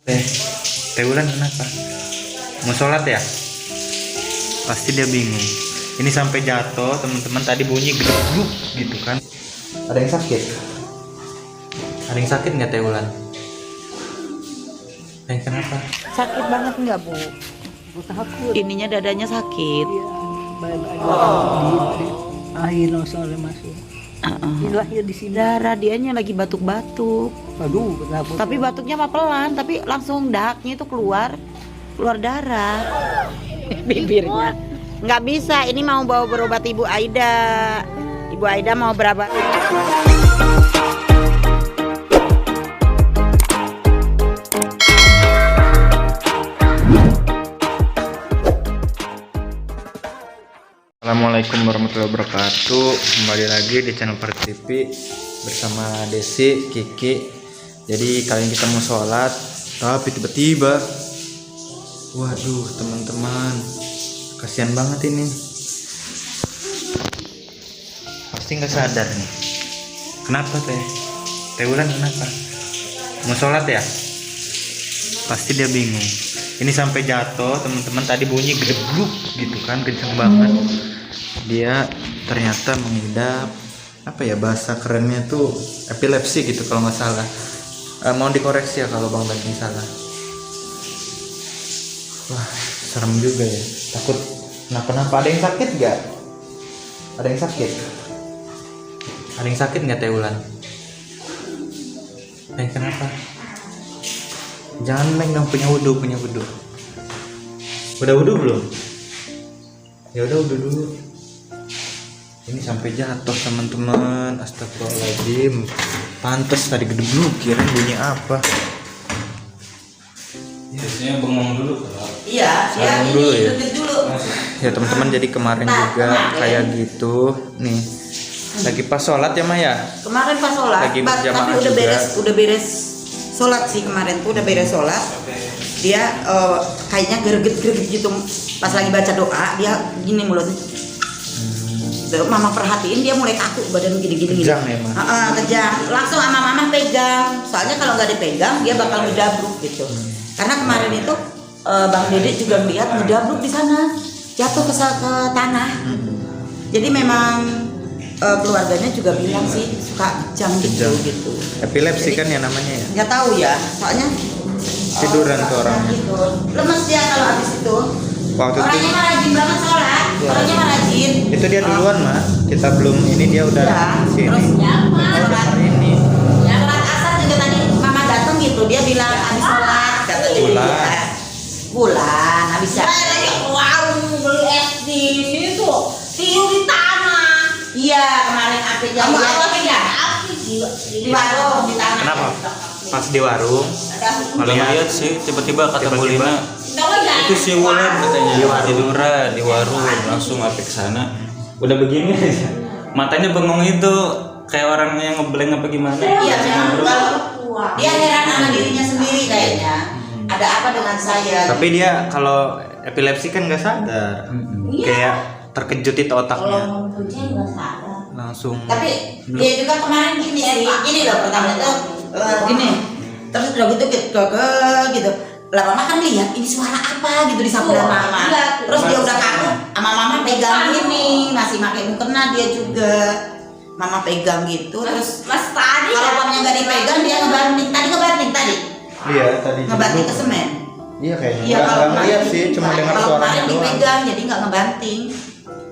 Teh Wulan kenapa? Mau sholat ya? Pasti dia bingung. Ini sampai jatuh teman-teman, tadi bunyi geduk gitu kan. Ada yang sakit? Ada yang sakit nggak Teh Wulan? Kenapa? Sakit banget nggak Bu? Takut. Ininya dadanya sakit. Iya, di air soalnya masuk. Hilangnya di sini. Darah dianya lagi batuk-batuk. Aduh, kenapa? Tapi batuknya mah pelan, tapi langsung dahaknya itu keluar darah. Bibirnya. Nggak bisa, ini mau bawa berobat Ibu Aida. Ibu Aida mau berobat. Assalamualaikum warahmatullahi wabarakatuh. Kembali lagi di channel Farid TV bersama Desi, Kiki. Jadi kali ini kita mau sholat, tapi tiba-tiba, waduh teman-teman, kasihan banget ini. Pasti nggak sadar nih. Kenapa Teh Wulan kenapa? Mau sholat ya? Pasti dia bingung. Ini sampai jatuh teman-teman, tadi bunyi gedebuk gitu kan, kenceng banget. Dia ternyata mengidap apa ya, bahasa kerennya tuh epilepsi gitu kalau nggak salah. Mau dikoreksi ya kalau Bang Daging salah. Wah serem juga ya, takut kenapa-napa. Ada yang sakit nggak? Ada yang sakit? Ada yang sakit nggak Teh Wulan? Kenapa? Jangan dong, punya wudhu. Udah wudhu belum? Ya udah wudhu dulu. Ini sampai jatuh teman-teman, astagfirullahaladzim. Pantes tadi gedebuk, kirain bunyi apa? Biasanya bengong dulu kalau. Iya, ya Sarung ini dulu ya? dulu. Ya teman-teman, jadi kemarin juga kayak gitu. Nih, lagi pas sholat ya Maya? Kemarin pas sholat, Lagi tapi berjamaah udah juga. beres sholat sih kemarin tuh, udah beres sholat. Dia kayaknya greget gitu. Pas lagi baca doa, dia gini mulutnya. Mama perhatiin dia mulai kaku, badan gini-gini. Kejang ya, Ma? Kejang. Langsung sama mama pegang. Soalnya kalau nggak dipegang dia bakal ngedabruk gitu. Karena kemarin itu Bang Dede juga lihat ngedabruk di sana, jatuh ke tanah. Jadi memang keluarganya juga bilang sih suka kejang gitu. Epilepsi. Jadi, kan ya namanya ya? Nggak tahu ya, soalnya Tiduran tuh orangnya. gitu. Lemes dia kalau habis itu. Waktu Orangnya itu mah rajin banget sholat. Ya. Orangnya mah rajin. itu dia duluan mah, kita belum ini, dia udah Ya, sini. terus Udah hari ini. Ya, sholat asar juga tadi mama datang gitu, dia bilang habis sholat katanya. Bulan habis ya. Wow, beli es di sini tuh tidur di tanah. Iya, kemarin api Kamu jam apa ya. api Di warung di tanah. Kenapa? Pas di warung, Kalau lihat sih tiba-tiba kata Bu Tiba-tiba. Lina, itu si Wulan katanya tiduran di warung, langsung apik sana. Udah begini aja. Matanya bengong itu kayak orang yang ngeblank apa gimana? Iya, Masih memang ngobrol. kalau dia heran sama dirinya sendiri kayaknya. Ada apa dengan saya? tapi dia kalau epilepsi kan nggak sadar. Kayak terkejut itu otaknya. Kalau kucing nggak sadar. Langsung. Tapi dia juga kemarin gini sih, gini loh pertama itu gini. Terus udah gitu gitu. Lah mama kan lihat ini suara apa gitu di samping mama. Iya. Terus dia udah kaku, sama mama pegang ini, masih pakai mukena dia juga. Mama pegang gitu, terus Mas tadi kalau uangnya nggak dipegang dia ngebanting tadi. Iya tadi. Ngebanting ke semen. Iya kayaknya. Iya, Nggak kalau ngeliat kemarin- sih, cuma dengar kalau suaranya kemarin doang. dipegang jadi nggak ngebanting.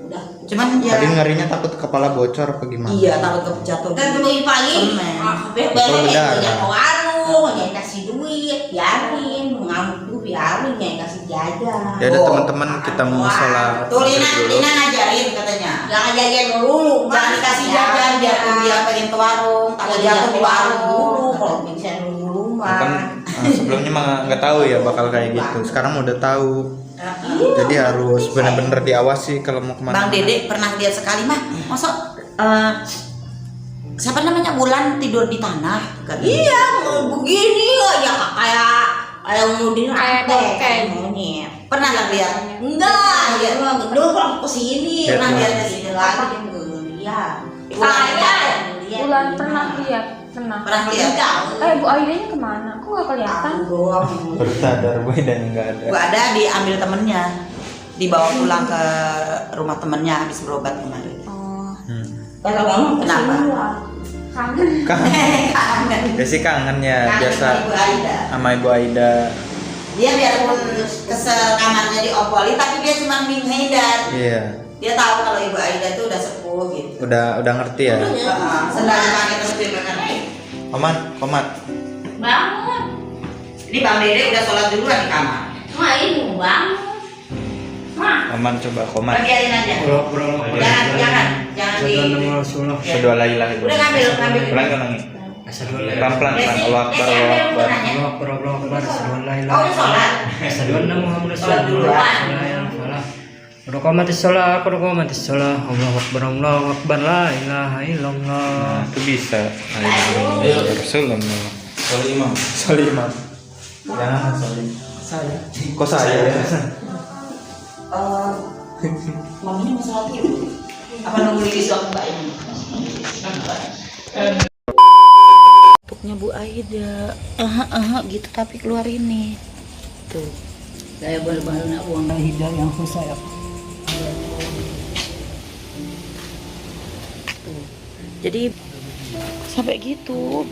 udah. Cuman ya. Tadi ngerinya takut kepala bocor apa gimana? Iya, takut jatuh. Dan pagi-pagi, Semen. beres Betul, ya ke warung, yang kasih duit, biarin, ngamuk dulu biarin, yang kasih jajan. Ya udah teman-teman, kita mau sholat Tuh Lina dulu. ngajarin katanya. Jangan jajan dulu, Jangan dikasih jajan biar dia pengen ke warung, takut jatuh di warung. dulu, kalau bisa dulu Kan rumah. sebelumnya mah nggak tahu ya bakal kayak gitu. Sekarang udah tahu. Jadi harus benar-benar diawasi kalau mau kemana. Bang Dede pernah lihat sekali mah, masa siapa namanya Wulan tidur di tanah? Katanya. Iya, mau begini ya kayak mau dirampok monyet. Pernah nggak lihat? Enggak, ya dulu kalau kesini Lihat pernah dulu. lihat kesini lagi dia lihat. Wulan Saya Bulan pernah lihat, pernah. Pernah lihat? Bu Aidanya kemana? Kok nggak kelihatan? Aku doang. Baru sadar Bu Aidanya nggak ada. Bu ada diambil temennya, dibawa pulang ke rumah temennya habis berobat kemarin. Oh. Kalau ngomong Kenapa? Kangen. Kangen. Desi kangen ya Kangen biasa sama Ibu Aida. sama Ibu Aida. Dia biarpun kamarnya diopoli, tapi dia cuma menghindar. Iya. Dia tahu kalau Ibu Aida itu udah sepuh gitu. Udah ngerti ya. Sendal pakai terus dia makan. Komat. bangun. Ini Bang Dede udah sholat duluan di kamar. Mak ini mau bangun. Mak. Komat coba komat. Biarin aja. Jangan di. Kedua la ilaha Udah illallah. ngambil. Ulangi. Pelan-pelan. Allahu akbar, Allahu akbar. Oh udah sholat. Sholat duluan. Qomati sholat, Allahu akbar, la ilaha illallah. Nah, itu bisa. Rasulullah. Soal imam. Jangan salim. Kok saya? Maminya mau sholat dulu. Apa nunggu di suami Mbak ini? Bentuknya Bu Aida, gitu tapi keluar ini. Tuh. Saya baru-baru nak buang hidayah yang khusus. Jadi sampai gitu.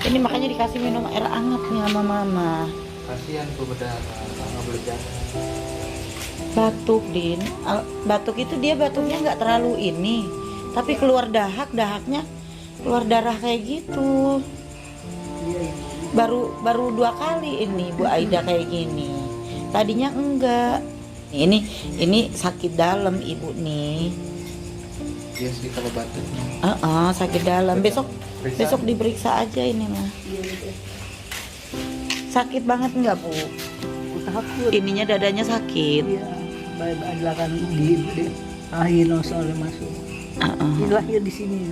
Ini makanya dikasih minum air hangat nih sama mama. Kasihan tuh berdarah, nggak boleh jalan. Batuk Din, batuk itu dia batuknya nggak terlalu ini, tapi keluar dahaknya keluar darah kayak gitu. Baru 2 kali ini Bu Aida kayak gini. Tadinya enggak. Ini sakit dalam ibu nih. Iya sih kalau batuk. Sakit dalam. Besok diperiksa aja ini mah. Sakit banget enggak Bu? Takut. Ininya dadanya sakit. Iya. Baik kan di akhir soalnya masuk. Lahir di sini.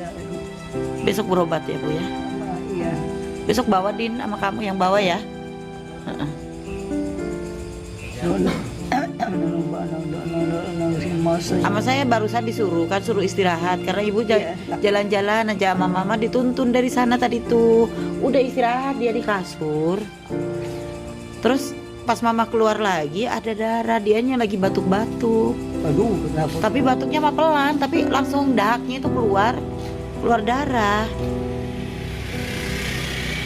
Besok berobat ya Bu ya. Iya. Besok bawa Din sama kamu yang bawa ya. Sama saya barusan disuruh istirahat karena ibu jalan-jalan aja sama mama dituntun dari sana tadi tuh. Udah istirahat dia di kasur. Terus pas mama keluar lagi ada darah, dianya lagi batuk-batuk. Aduh, kenapa? Tapi batuknya mah pelan, tapi langsung dahaknya itu keluar darah.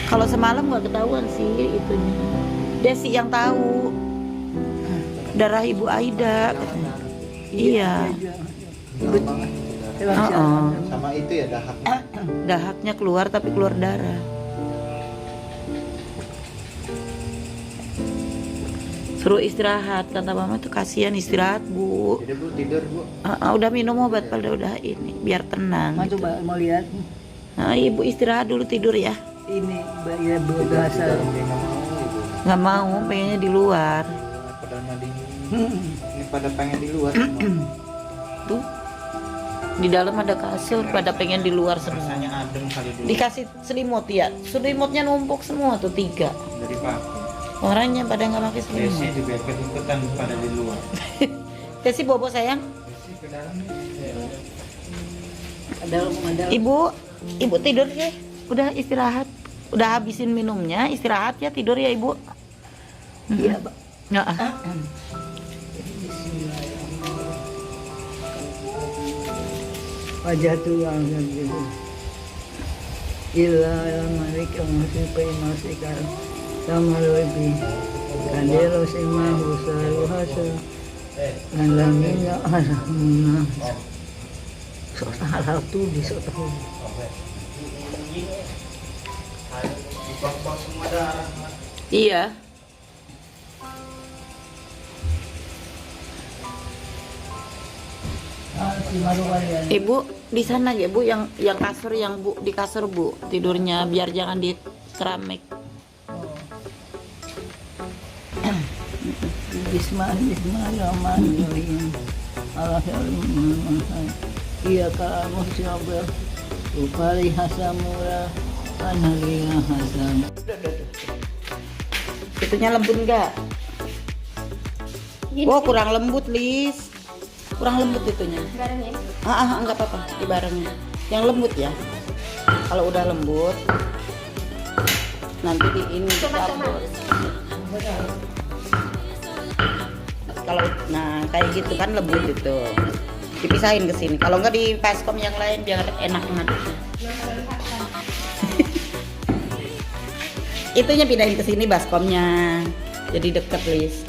Kalau semalam nggak ketahuan sih itunya. Desi yang tahu darah Ibu Aida. Iya. Sama itu ya dahak. Dahaknya keluar tapi keluar darah. Suruh istirahat, kata mama tuh kasihan istirahat Bu. Jadi Bu tidur Bu. Udah minum obat pada udah ini biar tenang. Mas Gitu. coba mau lihat Ibu istirahat dulu tidur ya. ini ya berasa. Nggak mau, pengennya di luar. Padahal mandi. Ini pada pengen di luar. Tuh. Di dalam ada kasur, pada pengen di luar semua. Rasanya adem kali dulu. Dikasih selimut ya. Selimutnya numpuk semua tuh 3. Dari pakai. Orangnya pada nggak pakai Desi selimut. juga ikut-ikutan pada di luar. Desi bobo sayang. Desi ke dalam. Ada Ibu tidur ya. Udah istirahat. Udah habisin minumnya, istirahat ya, tidur ya Ibu. Iya, Pak. Nggak. Wajah tuang gitu. Ila malik masih pemasikal sama lebih kadero sima husaru hasa ngalamina alamuna sok halal tuh bisa tahu. Iya. Ibu di sana ya Bu yang kasur yang Bu di kasur Bu tidurnya biar jangan di keramik. Bismillahirrahmanirrahim. Iya kamu siapa? Upari hasamura analia hasam. Itunya lembut enggak? Oh kurang lembut Lis. Kurang lembut itunya. Barengin. Enggak apa-apa dibarengin. yang lembut ya. Kalau udah lembut nanti di ini dicampur. Kalau nah kayak gitu kan lembut itu dipisahin ke sini. Kalau nggak di baskom yang lain biar enak ngaduknya. Itunya pindahin ke sini baskomnya. Jadi deket Lis.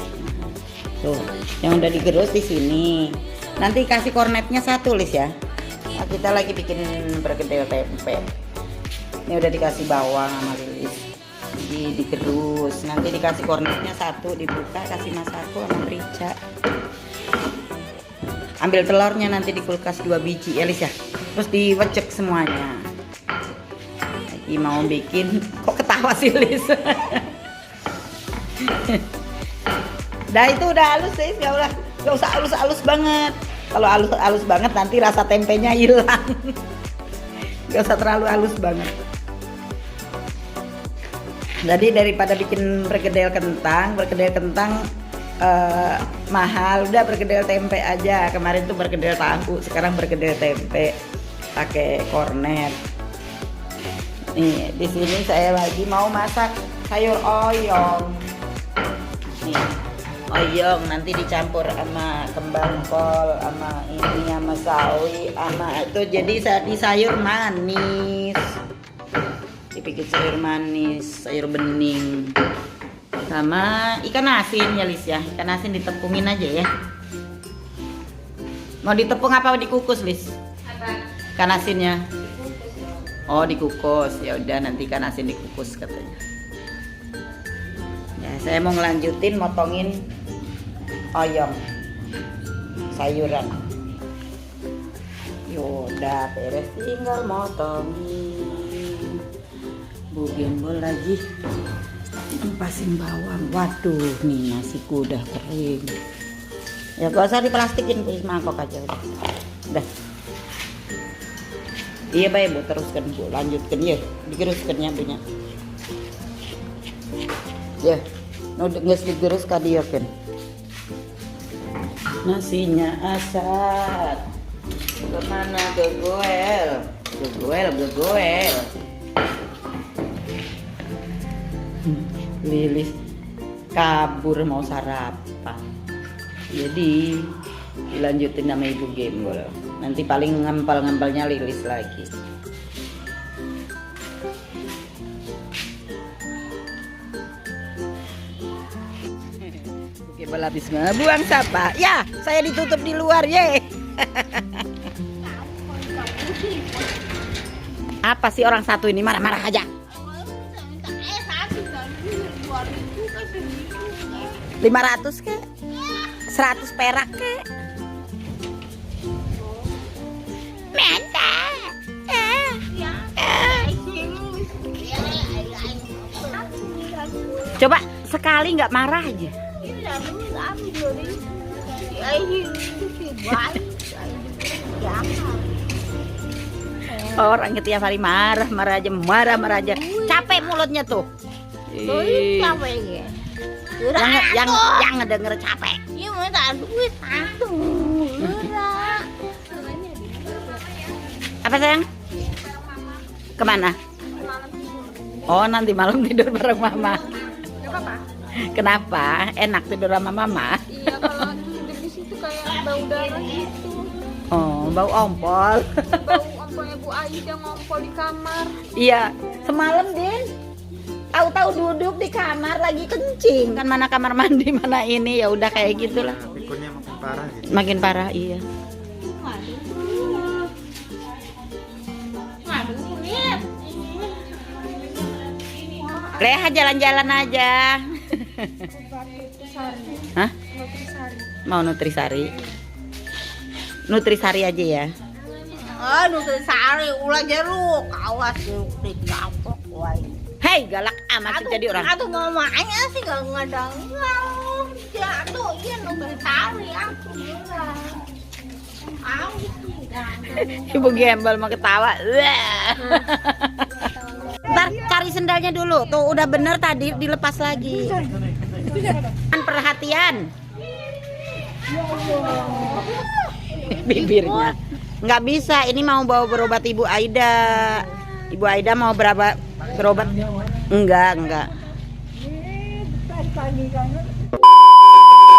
Tuh, yang udah digerus di sini. Nanti kasih kornetnya satu Lis ya. Nah, kita lagi bikin perkedel tempe. Ini udah dikasih bawang sama Lilis. Digerus. Nanti dikasih kornetnya satu, dibuka kasih Masako sama merica. Ambil telurnya nanti di kulkas 2 biji ya Lis ya. Terus diwecek semuanya. Lagi mau bikin, kok ketawa sih Lis. Nah itu udah halus Lis, gak usah halus-halus banget. Kalau halus-halus banget nanti rasa tempenya hilang. Gak usah terlalu halus banget. Jadi daripada bikin perkedel kentang mahal, udah perkedel tempe aja. Kemarin tuh perkedel tahu, sekarang perkedel tempe pakai kornet. Nih di sini saya lagi mau masak sayur oyong. Nih oyong nanti dicampur sama kembang kol, sama ini, sama sawi, sama itu jadi di sayur manis. Dibikin sayur manis, sayur bening. Sama ikan asin ya Lis ya. Ikan asin ditepungin aja ya. Mau ditepung apa dikukus Lis? Ikan asinnya. Oh dikukus. Ya udah nanti ikan asin dikukus katanya. Ya saya mau ngelanjutin motongin oyong sayuran. Yaudah beres tinggal motongin. Bu Gembol lagi empasin bawang. Waduh nih nasiku udah kering. Ya gak usah diplastikin, di mangkok aja udah. Iya baik Bu, teruskan Bu, lanjutkan ya, digeruskannya banyak. Ya, nggak digerus kadiokan. Nasinya asat. Kemana gegoel? Gegoel. Lilis kabur mau sarapan. Jadi dilanjutin sama Ibu Gembol. Nanti paling ngempel-ngempelnya Lilis lagi. Ibu Gembol habis buang sampah. Ya, saya ditutup di luar, ye. Apa sih orang satu ini marah-marah aja? 500 kek? 100 perak kek? Mantap. Coba sekali nggak marah aja. Orang tiap hari marah aja. Capek mulutnya tuh. Yang ngedenger capek. Iya minta duit aduh. Apa sayang? Kemana? Oh nanti malam tidur bareng Mama. Kenapa? Enak tidur sama Mama? Iya, kalau tidur di situ kayak bau darah gitu. Oh bau ompol. Bau ompolnya Bu Aida ngompol di kamar. Iya semalam Din. Tahu-tahu duduk di kamar lagi kencing kan, mana kamar mandi mana ini, ya udah kayak gitulah. Pikunnya makin parah gitu. Makin parah iya. Leha jalan-jalan aja. Hah? Mau nutrisari? Nutrisari aja ya. Nutrisari ulah jeruk, awas jeruk dicapok wae. Hei galak amat jadi orang. Aduh mamanya sih gak ngadang. Jatuh iya nutrisari aku bilang. Ibu Gembol mau ketawa. Ntar cari sendalnya dulu. Tuh udah bener tadi dilepas lagi. Perhatian. Bibirnya. Nggak bisa, ini mau bawa berobat Ibu Aida. Ibu Aida mau berobat. Enggak. Pagi kan